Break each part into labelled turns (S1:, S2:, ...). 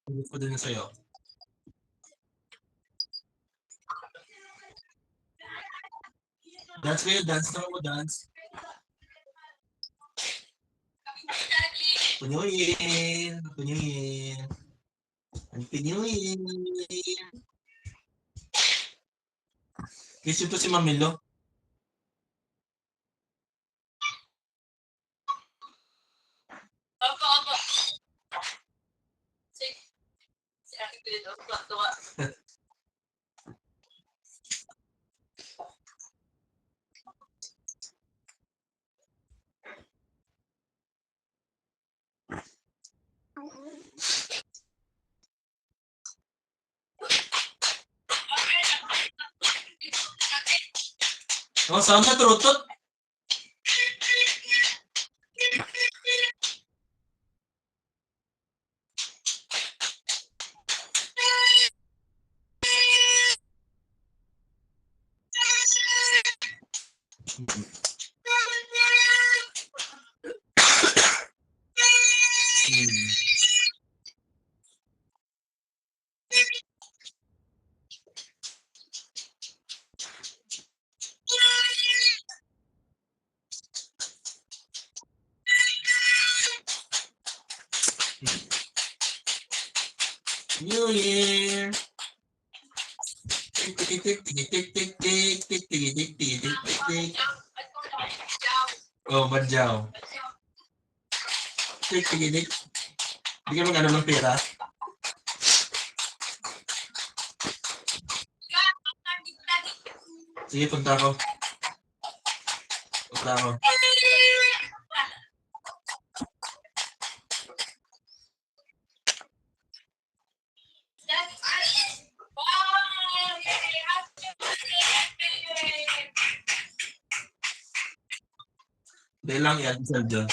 S1: Hindi ko din sa'yo. Dance kayo, dance na ako, dance. Punyuin, punyuin. Ang pinyuin. Kiss ito si Mamilo.
S2: Opo, opo. Si Ate Pilido, tuwa.
S1: Oh, sana turutot. New Year. Tik tik tik tik tik tik tik tik tik tik tik tik tik. Oh, badyaw. Tik tik tik. Hindi ka mag-ano ng pera. Sige, punta ako. Punta ako. Dahil lang yan, sir John.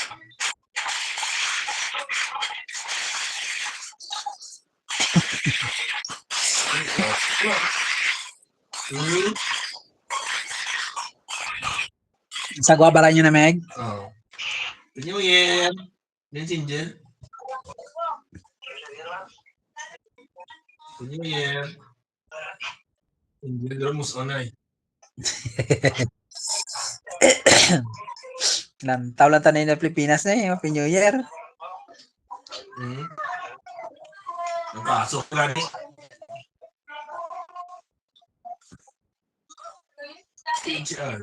S3: Sagwa ba nyo na, Meg?
S1: Oh. New Year. Yan si Angel. New Year. Angel Ramos onay.
S3: Lantaw lang tanay na Pilipinas na Happy New Year.
S1: Napasok ka rin. Angel.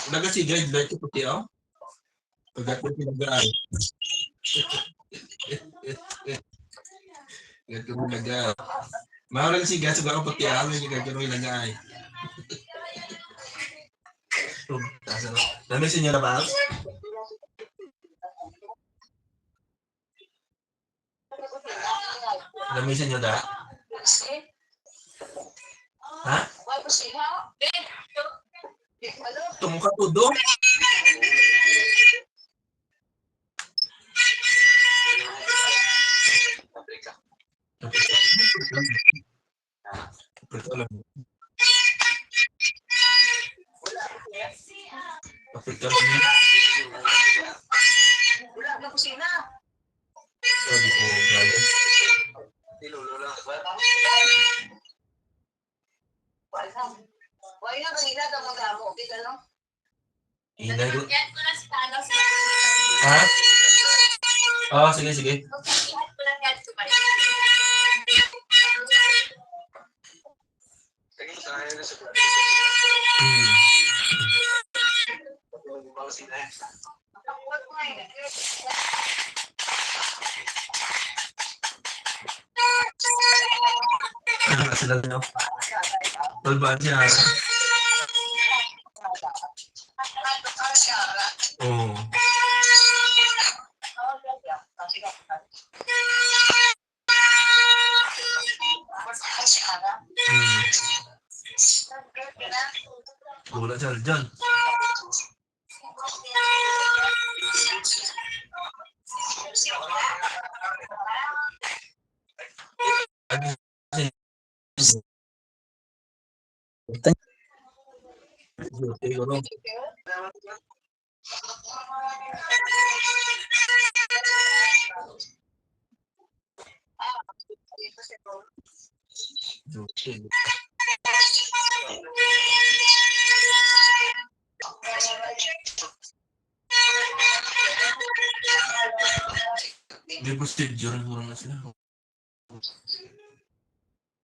S1: Nagasigaw yung light ko puti, oh. Pagdating pinagaan. Gato mo nagaw. Mahal lang siga, suga ko puti, ah. May gagawin mo ilagay. Namisin niyo na ba? Namisin niyo na? Ha? Tumuka tudo? Ha? Oh, sige, sige. Sila nyo. Talbaan siya. Oo. Gula siya dyan. Siguro. May postage yun, na sila.